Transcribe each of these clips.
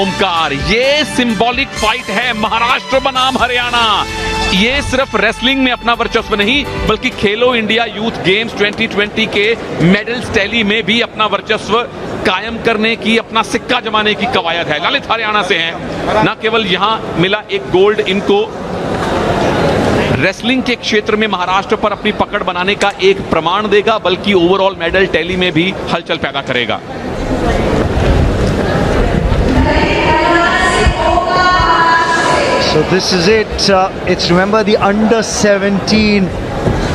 ओमकार, ये symbolic fight है महाराष्ट्र बनाम हरियाणा। ये सिर्फ रेसलिंग में अपना वर्चस्व नहीं बल्कि खेलो इंडिया यूथ गेम्स 2020 के मेडल्स टैली में भी अपना वर्चस्व कायम करने की, अपना सिक्का जमाने की कवायद है। ललित हरियाणा से हैं, न केवल यहां मिला एक गोल्ड इनको रेसलिंग के क्षेत्र में महाराष्ट्र पर अपनी पकड़ बनाने का एक प्रमाण देगा बल्कि ओवरऑल मेडल टैली में भी हलचल पैदा करेगा। So this is it. It's remember the under 17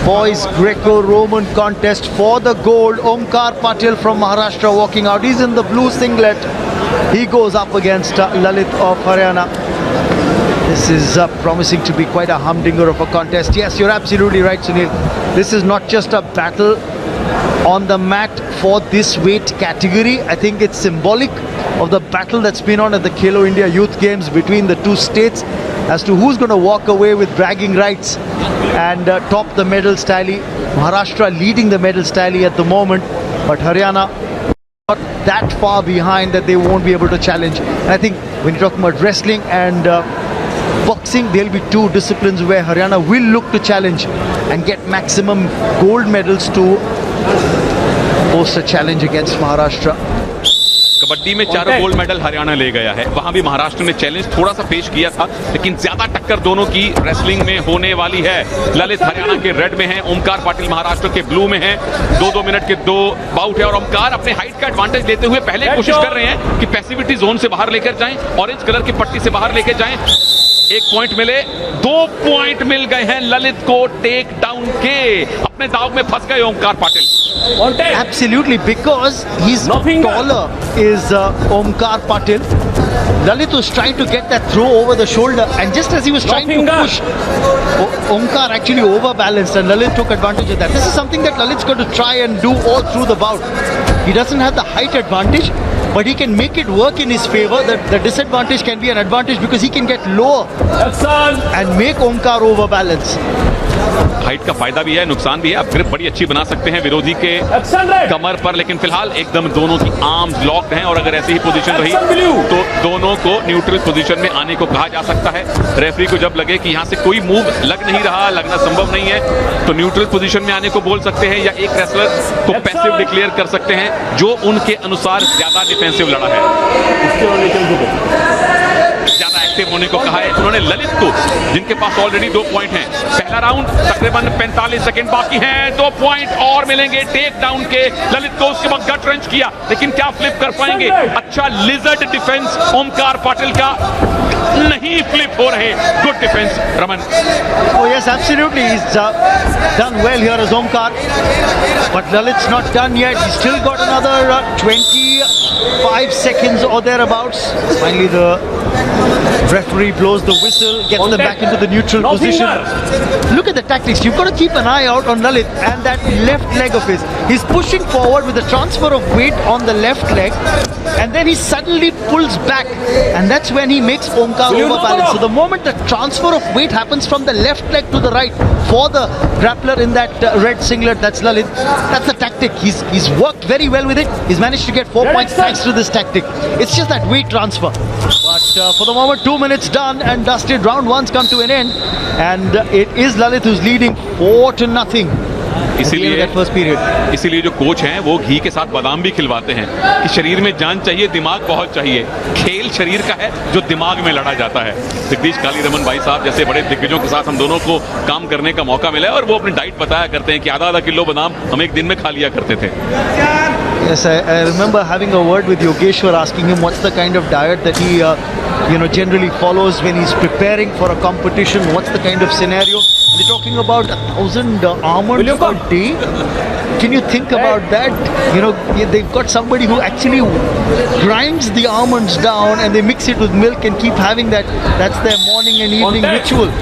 boys Greco-Roman contest for the gold. Omkar Patil from Maharashtra walking out. He's in the blue singlet. He goes up against Lalit of Haryana. This is promising to be quite a humdinger of a contest. Yes, you're absolutely right, Sunil. This is not just a battle on the mat for this weight category. I think it's symbolic of the battle that's been on at the Khelo India Youth Games between the two states as to who's going to walk away with bragging rights and top the medals tally. Maharashtra leading the medals tally at the moment, but Haryana not that far behind that they won't be able to challenge. And I think when you're talking about wrestling and boxing, there'll be two disciplines where Haryana will look to challenge and get maximum gold medals to post a challenge against Maharashtra. Kabaddi में चारों gold medal Haryana ले गया है। वहां भी महाराष्ट्र ने challenge थोड़ा सा पेश किया था, लेकिन ज्यादा टक्कर दोनों की रेसलिंग में होने वाली है। ललित हरियाणा के रेड में है, ओमकार पाटिल महाराष्ट्र के ब्लू में है। 2-2 मिनट के 2 बाउट है और ओमकार अपने हाइट का एडवांटेज लेते हुए पहले कोशिश कर रहे हैं कि पैसिविटी जोन से बाहर लेकर जाएं, ऑरेंज कलर की पट्टी से बाहर लेकर जाएं। 1 पॉइंट मिले, 2 पॉइंट मिल गए हैं ललित को टेक डाउन के। अपने दाव में फंस गए Omkar Patil. Absolutely, because he's taller is Omkar Patil. Lalit was trying to get that throw over the shoulder, and just as he was trying to push, Omkar actually overbalanced and Lalit took advantage of that. This is something that Lalit's going to try and do all through the bout. He doesn't have the height advantage, but he can make it work in his favor. The disadvantage can be an advantage because he can get lower and make Omkar overbalance. Height का फायदा भी है, नुकसान भी है। आप grip बड़ी अच्छी बना सकते हैं विरोधी के कमर पर, लेकिन फिलहाल एकदम दोनों की आर्म्स लॉक्ड हैं और अगर ऐसी ही पोजीशन रही तो दोनों को न्यूट्रल पोजीशन में आने को कहा जा सकता है। रेफरी को जब लगे कि यहां से कोई मूव लग नहीं रहा, लगना संभव नहीं है, तो न्यूट्रल पोजीशन में आने को बोल सकते हैं या एक रेसलर को पैसिव डिक्लेयर कर सकते हैं जो उनके अनुसार ज्यादा डिफेंसिव लड़ा है। ज्यादा एक्टिव होने को कहा है उन्होंने ललित को, जिनके पास ऑलरेडी 2 पॉइंट हैं। पहला राउंड तकरीबन 45 सेकंड बाकी हैं, 2 पॉइंट और मिलेंगे टेक डाउन के ललित को। उसके बाद गट रंच किया, लेकिन क्या फ्लिप कर पाएंगे? अच्छा लिजर्ड डिफेंस ओमकार पाटिल का, नहीं फ्लिप हो रहे। Good defence Raman. Oh yes, absolutely. He's done well here as Omkar, but Lalit's not done yet. He's still got another 25 seconds or thereabouts. Finally the referee blows the whistle, gets them back into the neutral position. Look at the tactics. You've got to keep an eye out on Lalit and that left leg of his. He's pushing forward with the transfer of weight on the left leg, and then he suddenly pulls back, and that's when he makes Omkar overbalance. So the moment the transfer of weight happens from the left leg to the right for the grappler in that red singlet, that's Lalit. That's the tactic. He's worked very well with it. He's managed to get 4 points thanks to this tactic. It's just that weight transfer. But for the moment, 2 minutes done and dusted. Round 1's come to an end, and it is Lalit who's leading 4-0. इसीलिए जो coach हैं वो घी के साथ बादाम भी खिलवाते हैं कि शरीर में जान चाहिए, दिमाग बहुत चाहिए। खेल शरीर का है जो दिमाग में लड़ा जाता है। जगदीश काली रमन भाई साहब जैसे बड़े दिग्गजों के साथ हम दोनों को काम करने का मौका मिला है और वो अपनी डाइट बताया करते हैं कि आधा किलो बादाम हम एक दिन में खा लिया करते थे। Yes, I remember having a word with Yogeshwar, asking him what's the kind of diet that he generally follows when he's preparing for a competition. What's the kind of scenario? They're talking about 1,000 almonds per day. Can you think about that? They've got somebody who actually grinds the almonds down and they mix it with milk and keep having that. That's their morning and evening ritual.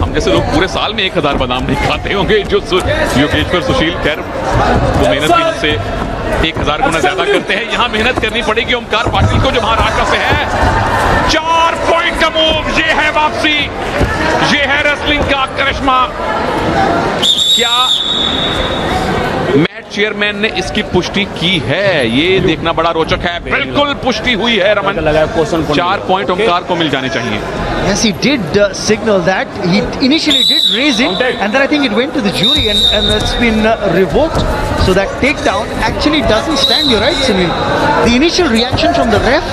हम जैसे लोग पूरे साल में 1000 बादाम नहीं खाते होंगे, जो योगेश्वर सुशील खैर वो मेहनत भी हमसे 1000 गुना ज्यादा करते हैं। यहाँ मेहनत करनी पड़ेगी ओमकार पाटिल को जो महाराष्ट्र से है। 4 पॉइंट का मूव, ये है वापसी, ये है रेसलिंग का करिश्मा। क्या मैच चेयरमैन ने इसकी पुष्टि की है, ये देखना बड़ा रोचक है। बिल्कुल पुष्टि हुई है रमन, 4 पॉइंट ओमकार को मिल जाने चाहिए। Yes, he did signal that. He initially did raise it, and then I think it went to the jury, and it's been revoked. So that takedown actually doesn't stand. You're right, Sunil. The initial reaction from the ref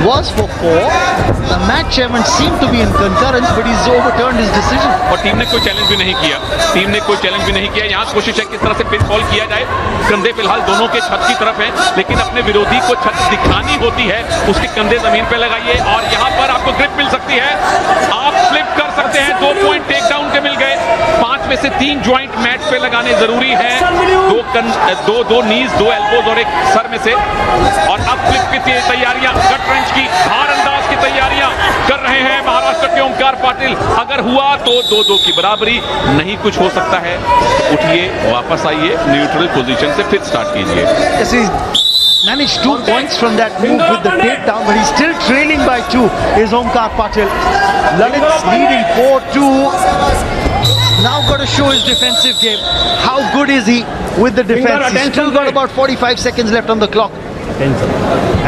was for 4. The match chairman seemed to be in concurrence, but he's overturned his decision. और team ने कोई challenge भी नहीं किया, team ने कोई challenge भी नहीं किया। यहाँ कोशिश है किस तरह से पिन फॉल किया जाए। कंधे फिलहाल दोनों के छत की तरफ हैं, लेकिन अपने विरोधी को छत दिखानी होती है, उसके कंधे जमीन पे लगाइए और यहाँ पर आपको ग्रिप मिल सकती है, आप फ्लिप कर सकते हैं। 2 पॉइंट टेक डाउन के मिल गए। 5 में से 3 ज्वाइंट मैट पे लगाने जरूरी है, दो नीज, 2 एल्बोज और एक सर में से। और अब फ्लिप की तैयारियां, गट रेंच की, धार अंदाज की तैयारियां कर रहे हैं महाराष्ट्र के ओमकार पाटिल। अगर हुआ तो 2-2 की बराबरी, नहीं कुछ हो सकता है। उठिए, वापस आइए, न्यूट्रल पोजीशन से फिर स्टार्ट कीजिए। Yes, he's managed 2 points from that move with the takedown, but he's still trailing by 2. Is Omkar Patil. Lalit's leading 4-2. Now got to show his defensive game. How good is he with the defense? He's still got about 45 seconds left on the clock.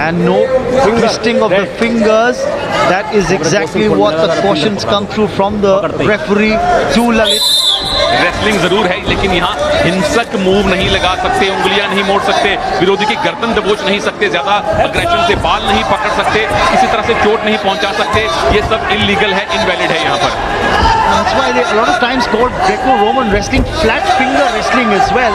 And no twisting of the fingers. That is exactly what the cautions come through from the referee to Lalit. Wrestling जरूर है, लेकिन यहाँ हिंसक move नहीं लगा सकते, उंगलियां नहीं मोड़ सकते, विरोधी की गर्दन दबोच नहीं सकते, ज्यादा अग्रेशन से बाल नहीं पकड़ सकते, किसी तरह से चोट नहीं पहुंचा सकते। ये सब इलीगल है, इनवैलिड है यहाँ पर। That's why they a lot of times called Greco-Roman wrestling flat finger wrestling as well.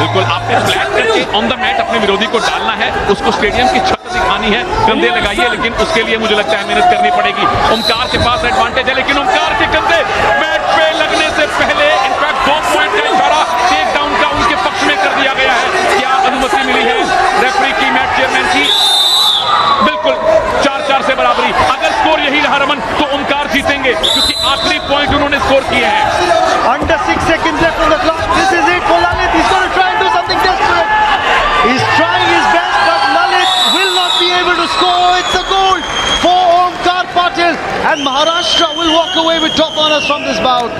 बिल्कुल, आपने फ्लैट करके ऑन द मैट अपने विरोधी को डालना है, उसको स्टेडियम की छत दिखानी है, कंधे लगाइए, लेकिन उसके लिए मुझे लगता है मेहनत करनी पड़ेगी। ओमकार के पास एडवांटेज है, लेकिन ओमकार के कंधे मैट पे लगने से पहले इनफैक्ट 2 पॉइंट का इशारा टेक डाउन का उनके पक्ष में कर दिया गया है। क्या अनुमति मिली है रेफरी की, मैच चेयरमैन की? बिल्कुल 4-4 से बराबरी। अगर स्कोर यही रहा रमन, तो ओमकार जीतेंगे, क्योंकि आखिरी पॉइंट उन्होंने स्कोर किए हैं। Under 6 seconds left on the clock. This is it for Lalit. He's going to try and do something desperate. He's trying his best, but Lalit will not be able to score. It's a goal for Omkar Patil, and Maharashtra will walk away with top honors from this bout.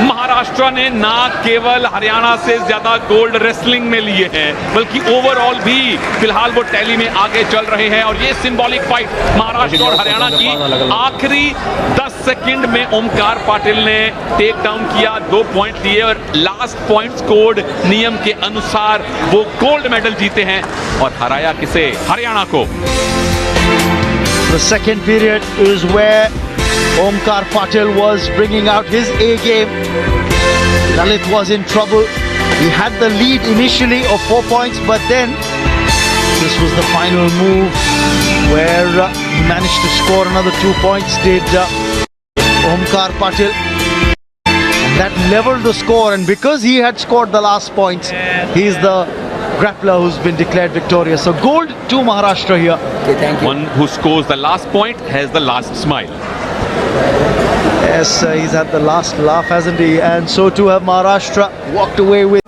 Maharashtra ने ना केवल हरियाणा से ज्यादा gold wrestling में लिए हैं, बल्कि overall भी फिलहाल वो टैली में आगे चल रहे हैं। और ये सिंबॉलिक फाइट महाराष्ट्र और हरियाणा की, आखिरी 10 सेकंड में ओमकार पाटिल ने टेक डाउन किया, 2 पॉइंट लिए और लास्ट पॉइंट स्कोर्ड नियम के अनुसार वो गोल्ड मेडल जीते हैं। और हराया किसे? हरियाणा को। The second period is where Omkar Patil was bringing out his A game. Lalit was in trouble. He had the lead initially of 4 points, but then this was the final move where he managed to score another 2 points, did Omkar Patil. And that leveled the score, and because he had scored the last points, he's the grappler who's been declared victorious. So gold to Maharashtra here. Okay, thank you. One who scores the last point has the last smile. Yes, he's had the last laugh, hasn't he? And so too have Maharashtra walked away with